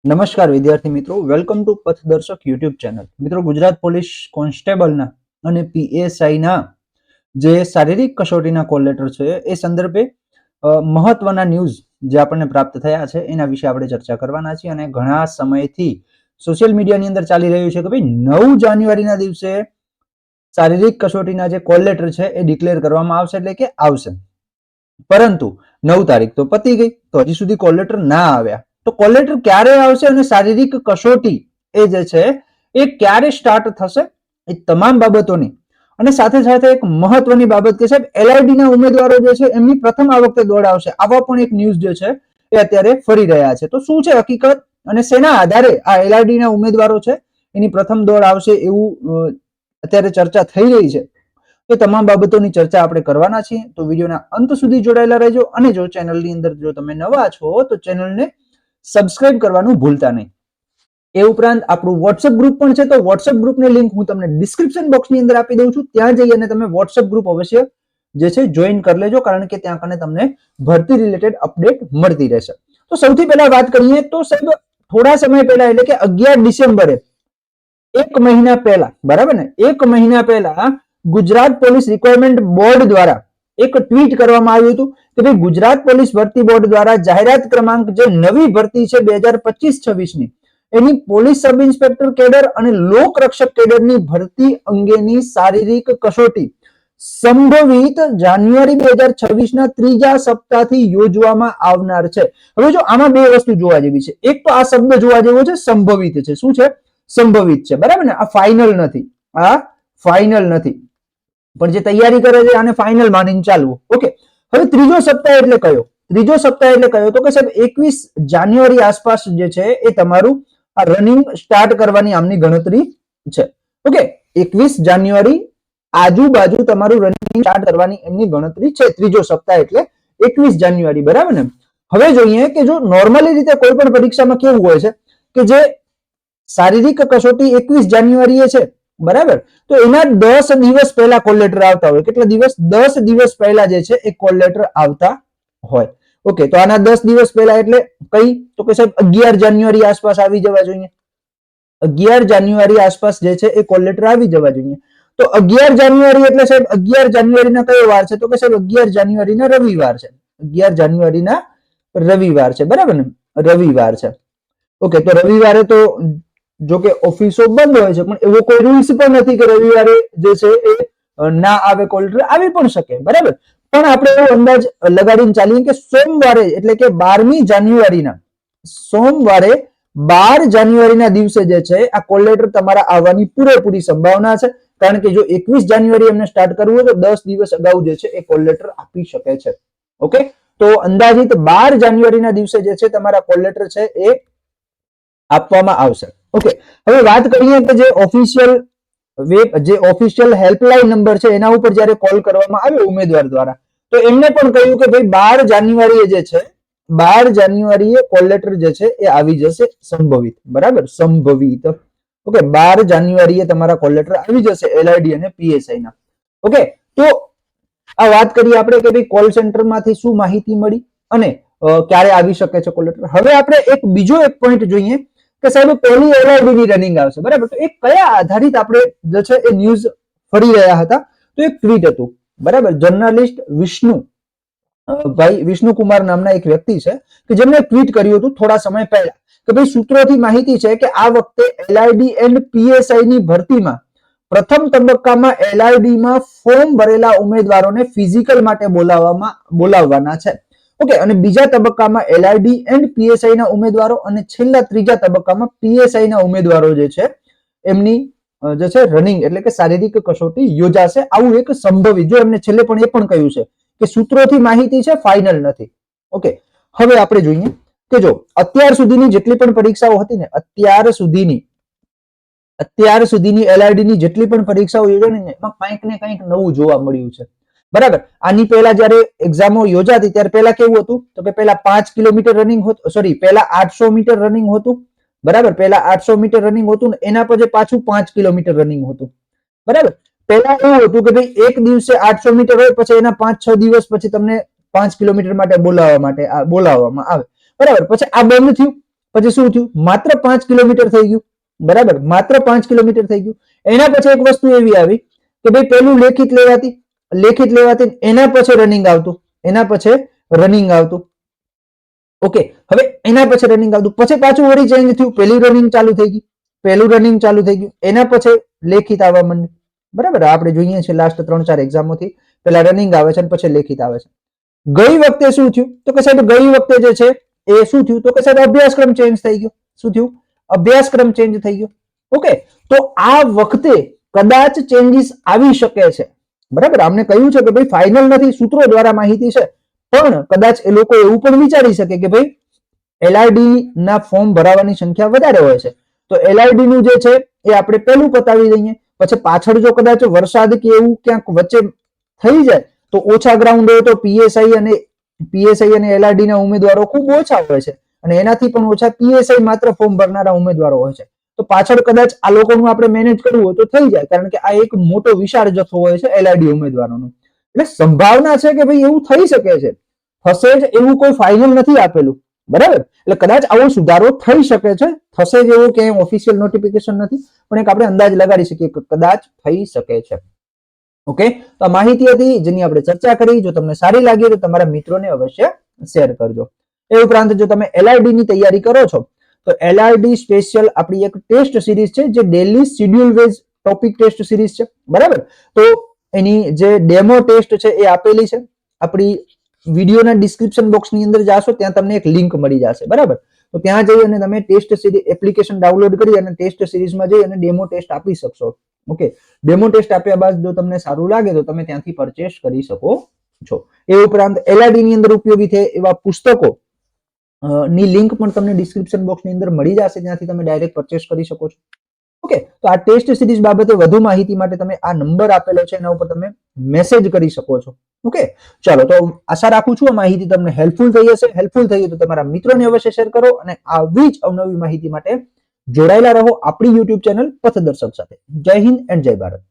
નમસ્કાર વિદ્યાર્થી મિત્રો, વેલકમ ટુ પથદર્શક યુટ્યુબ ચેનલ. મિત્રો, ગુજરાત પોલીસ કોન્સ્ટેબલના અને પીએસઆઈના જે શારીરિક કસોટીના કોલ લેટર છે એ સંદર્ભે મહત્વના ન્યૂઝ જે આપણને પ્રાપ્ત થયા છે એના વિશે આપણે ચર્ચા કરવાના છીએ. અને ઘણા સમયથી સોશિયલ મીડિયાની અંદર ચાલી રહ્યું છે કે ભાઈ 9 જાન્યુઆરીના દિવસે શારીરિક કસોટીના જે કોલ લેટર છે એ ડિક્લેર કરવામાં આવશે, એટલે કે આવશે. પરંતુ 9 તારીખ તો પતી ગઈ, તો હજી સુધી કોલ લેટર ના આવ્યા. તો કોલ લેટર ક્યારે આવશે અને શારીરિક કસોટી એ જે છે એ ક્યારે સ્ટાર્ટ થશે, એ તમામ બાબતોની અને સાથે સાથે એક મહત્વની બાબત કે સાહેબ એલઆઈડી ના ઉમેદવારો જે છે એમની પ્રથમ આ વખતે દોડ આવશે, આવા પણ એક ન્યૂઝ જે છે એ અત્યારે ફરી રહ્યા છે. તો શું છે હકીકત અને શેના આધારે આ એલઆઈડી ના ઉમેદવારો છે એની પ્રથમ દોડ આવશે એવું અત્યારે ચર્ચા થઈ રહી છે, એ તમામ બાબતોની ચર્ચા આપણે કરવાના છીએ. તો વિડીયોના અંત સુધી જોડાયેલા રહેજો અને જો ચેનલની અંદર જો તમે નવા છો તો ચેનલને સબસ્ક્રાઇબ કરવાનું ભૂલતા નહીં. એ ઉપરાંત આપણું વોટ્સએપ ગ્રુપ પણ છે, તો વોટ્સએપ ગ્રુપની લિંક હું તમને ડિસ્ક્રિપ્શન બોક્સની અંદર આપી દઉં છું. ત્યાં જઈ અને તમે વોટ્સએપ ગ્રુપ અવશ્ય જે છે જોઈન કરી લેજો, કારણ કે ત્યાં કને તમને ભરતી રિલેટેડ અપડેટ મળતી રહેશે. તો સૌથી પહેલા વાત કરીએ તો સાહેબ થોડા સમય પહેલા એટલે કે 11 ડિસેમ્બરે એક મહિના પહેલા, બરાબર ને, એક મહિના પહેલા ગુજરાત પોલીસ રિક્વાયરમેન્ટ બોર્ડ દ્વારા એક ટ્વીટ કરવામાં આવ્યું હતું કે ભાઈ ગુજરાત પોલીસ ભરતી બોર્ડ દ્વારા જાહેરાત ક્રમાંક જે નવી ભરતી છે 2025-26 ની એની પોલીસ સબ ઇન્સ્પેક્ટર કેડર અને લોક રક્ષક કેડરની ભરતી અંગેની શારીરિક કસોટી સંભવિત જાન્યુઆરી 2026 ના ત્રીજા સપ્તાહથી યોજવામાં આવનાર છે. હવે જો આમાં બે વસ્તુ જોવા જેવી છે. એક તો આ શબ્દ જોવા જેવો છે, સંભવિત છે. શું છે? સંભવિત છે, બરાબર ને. આ ફાઇનલ નથી, આ ફાઇનલ નથી, પણ જે તૈયારી કરે છે આને ફાઇનલ માનીને ચાલવું. ઓકે, હવે ત્રીજો સપ્તાહ એટલે કયો? ત્રીજો સપ્તાહ એટલે કયો તો કે સાહેબ 21 જાન્યુઆરી આસપાસ જે છે એ તમારું આ રનિંગ સ્ટાર્ટ કરવાની આમની ગણતરી છે. ઓકે, 21 જાન્યુઆરી આજુબાજુ તમારું રનિંગ સ્ટાર્ટ કરવાની એમની ગણતરી છે. ત્રીજો સપ્તાહ એટલે 21 જાન્યુઆરી, બરાબર ને. હવે જોઈએ કે જો નોર્મલી રીતે કોઈ પણ પરીક્ષામાં કેવું હોય છે કે જે શારીરિક કસોટી 21 જાન્યુઆરીએ છે, બરાબર, તો એના 10 દિવસ પહેલા કોલ લેટર આવતા હોય. કેટલા દિવસ? 10 દિવસ પહેલા જે છે એ કોલ લેટર આવતા હોય. ઓકે, તો આના 10 દિવસ પહેલા એટલે કઈ? તો કે સાહેબ 11 જાન્યુઆરી આસપાસ આવી જવા જોઈએ. 11 જાન્યુઆરી આસપાસ જે છે એ કોલ લેટર આવી જવા જોઈએ. તો 11 જાન્યુઆરી એટલે સાહેબ 11 જાન્યુઆરીના કયો વાર છે? તો કે સાહેબ 11 જાન્યુઆરીના રવિવાર છે. 11 જાન્યુઆરીના રવિવાર છે, બરાબર ને, રવિવાર છે. ઓકે, તો રવિવારે તો જો કે ઓફિસો બંધ હોય છે, પણ એવો કોઈ રૂલ્સ પણ નથી કે રવિવારે જે છે એ ના આવે કોલ લેટર, આવી પણ શકે, બરાબર. પણ આપણે એવો અંદાજ લગાડીને ચાલીએ કે સોમવારે એટલે કે 12મી જાન્યુઆરીના સોમવારે 12 જાન્યુઆરીના દિવસે જે છે આ કોલ લેટર તમારા આવવાની પૂરેપૂરી સંભાવના છે, કારણ કે જો 21 જાન્યુઆરી એમને સ્ટાર્ટ કરવું હોય તો 10 દિવસ અગાઉ જે છે એ કોલ લેટર આપી શકે છે. ઓકે, તો અંદાજિત 12 જાન્યુઆરીના દિવસે જે છે તમારા કોલ લેટર છે એ આપવામાં આવશે. ઓકે, હવે વાત કરીએ કે જે ઓફિશિયલ હેલ્પલાઇન નંબર છે એના ઉપર જ્યારે કોલ કરવામાં આવે ઉમેદવાર દ્વારા, તો એમને પણ કહ્યું કે ભાઈ 12 જાન્યુઆરીએ જે છે 12 જાન્યુઆરીએ કોલ લેટર જે છે એ આવી જશે સંભવિત, બરાબર, સંભવિત. ઓકે, 12 જાન્યુઆરીએ તમારા કોલ લેટર આવી જશે એલઆઈડી અને પીએસઆઈ ના. ઓકે, તો આ વાત કરીએ આપણે કે ભાઈ કોલ સેન્ટર માંથી શું માહિતી મળી અને ક્યારે આવી શકે છે કોલ લેટર. હવે આપણે એક બીજો એક પોઈન્ટ જોઈએ કે સાહેબ પહેલી એલઆઈડી ની રનિંગ આવશે, બરાબર. તો એ કયા આધારિત આપણે જે છે એ ન્યૂઝ ફરી રહ્યા હતા? તો એક ટ્વીટ હતું, બરાબર. જર્નલિસ્ટ વિષ્ણુકુમાર નામના એક વ્યક્તિ છે કે જેમણે ટ્વીટ કર્યું હતું થોડા સમય પહેલા કે ભાઈ સૂત્રોથી માહિતી છે કે આ વખતે એલઆઈડી એન્ડ પીએસઆઈ ની ભરતીમાં પ્રથમ તબક્કામાં એલઆઈડી માં ફોર્મ ભરેલા ઉમેદવારોને ફિઝિકલ માટે બોલાવવાના છે. ઓકે, અને બીજા તબક્કામાં એલઆઈડી એન્ડ પીએસઆઈ ના ઉમેદવારો અને છેલ્લા ત્રીજા તબક્કામાં પીએસઆઈ ના ઉમેદવારો જે છે એમની જે છે રનિંગ એટલે કે શારીરિક કસોટી યોજાશે. આવું એક સંભવિત, જો એમને છેલ્લે પણ એ પણ કહ્યું છે કે સૂત્રોથી માહિતી છે, ફાઇનલ નથી. ઓકે, હવે આપણે જોઈએ કે જો અત્યાર સુધીની જેટલી પણ પરીક્ષાઓ હતી ને, અત્યાર સુધીની એલઆઈડી ની જેટલી પણ પરીક્ષાઓ યોજાણી ને એમાં કંઈક ને કંઈક નવું જોવા મળ્યું છે, બરાબર. આની પહેલા જયારે એક્ઝામો યોજાતી ત્યારે પહેલા કેવું હતું તો કે પહેલા 5 કિલોમીટર રનિંગ હતું, સોરી પહેલા 800 મીટર રનિંગ હતું, બરાબર. પહેલા 800 મીટર રનિંગ હતું ને એના પછી પાછું 5 કિલોમીટર રનિંગ હતું, બરાબર. પહેલા એવું હતું કે ભાઈ એક દિવસે 800 મીટર હોય, પછી એના 5-6 દિવસ પછી તમને 5 કિલોમીટર માટે બોલાવવામાં આવે, બરાબર. પછી આ બંધ થયું, પછી શું થયું? માત્ર 5 કિલોમીટર થઈ ગયું, બરાબર, માત્ર 5 કિલોમીટર થઈ ગયું. એના પછી એક વસ્તુ એવી આવી કે ભાઈ પેલું લેખિત લેવાતી એના પછી રનિંગ આવતું. ઓકે, હવે એના પછી રનિંગ આવતું, પછી પાછું વળી ચેન્જ થયું, પેલું રનિંગ ચાલુ થઈ ગયું, એના પછી લેખિત આવવા માંડ્યું. બરાબર, આપણે જોઈએ છીએ લાસ્ટ 3-4 એક્ઝામોથી પેલા રનિંગ આવે છે અને પછી લેખિત આવે છે. ગઈ વખતે શું થયું? તો કે સાહેબ ગઈ વખતે જે છે એ શું થયું? તો કે સાહેબ અભ્યાસક્રમ ચેન્જ થઈ ગયો. શું થયું? અભ્યાસક્રમ ચેન્જ થઈ ગયો. ઓકે, તો આ વખતે કદાચ ચેન્જીસ આવી શકે છે. બરાબર, આમને કહ્યું છે કે ભાઈ ફાઇનલ નથી, સૂત્રો દ્વારા માહિતી છે, પણ કદાચ એ લોકો એવું પણ વિચારી શકે કે ભાઈ એલઆરડી ના ફોર્મ ભરાવાની સંખ્યા વધારે હોય છે, તો એલઆરડી નું જે છે એ આપણે પેલું પતાવી દઈએ, પછી પાછળ જો કદાચ વરસાદ કે એવું ક્યાંક વચ્ચે થઈ જાય તો ઓછા ગ્રાઉન્ડ હોય તો પીએસઆઈ અને એલઆરડી ના ઉમેદવારો ખૂબ ઓછા હોય છે અને એનાથી પણ ઓછા પીએસઆઈ માત્ર ફોર્મ ભરનારા ઉમેદવારો હોય છે. તો પાછળ કદાચ આ લોકોનું આપણે મેનેજ કરવું હોય તો થઈ જાય, કારણ કે આ એક મોટો વિશાળ જથ્થો હોય છે એલઆરડી ઉમેદવારોનો. એટલે સંભાવના છે કે ભાઈ એવું થઈ શકે છે, થશે જ એવું કોઈ ફાઇનલ નથી આપેલું. બરાબર, એટલે કદાચ આવો સુધારો થઈ શકે છે, થશે જ એવું ક્યાંય ઓફિશિયલ નોટિફિકેશન નથી, પણ એક આપણે અંદાજ લગાડી શકીએ કે કદાચ થઈ શકે છે. ઓકે, તો આ માહિતી હતી જેની આપણે ચર્ચા કરી. જો તમને સારી લાગી તો તમારા મિત્રોને અવશ્ય શેર કરજો. એ ઉપરાંત જો તમે એલઆરડી ની તૈયારી કરો છો તો એલઆરડી સ્પેશિયલ આપણી એક ટેસ્ટ સિરીઝ છે જે daily schedule wise topic test series છે. બરાબર, તો એની જે ડેમો ટેસ્ટ છે એ આપેલી છે. આપણી વિડીયોના ડિસ્ક્રિપ્શન બોક્સની અંદર જાશો ત્યાં તમને એક લિંક મળી જશે. બરાબર, તો ત્યાં જઈ અને તમે ટેસ્ટ સિરીઝ એપ્લિકેશન ડાઉનલોડ કરી અને ટેસ્ટ સિરીઝમાં જઈ અને ડેમો ટેસ્ટ આપી શકશો. ઓકે, ડેમો ટેસ્ટ આપ્યા બાદ જો તમને સારું લાગે તો તમે ત્યાંથી પરચેસ કરી શકો છો. એ ઉપરાંત એલઆરડી ની અંદર ઉપયોગી થાય એવા પુસ્તકો ની લિંક પણ તમને ડિસ્ક્રિપ્શન બોક્સની અંદર મળી જશે, ત્યાંથી તમે ડાયરેક્ટ પરચેસ કરી શકો છો. ઓકે, તો આ ટેસ્ટ સિરીઝ બાબતે વધુ માહિતી માટે તમે આ નંબર આપેલો છે એના ઉપર તમે મેસેજ કરી શકો છો. ઓકે, ચાલો, તો આશા રાખું છું આ માહિતી તમને હેલ્પફુલ થઈ હશે. હેલ્પફુલ થઈ તો તમારા મિત્રોને અવશ્ય શેર કરો અને આવી જ અવનવી માહિતી માટે જોડાયેલા રહો આપણી યુટ્યુબ ચેનલ પથદર્શક સાથે. જય હિન્દ એન્ડ જય ભારત.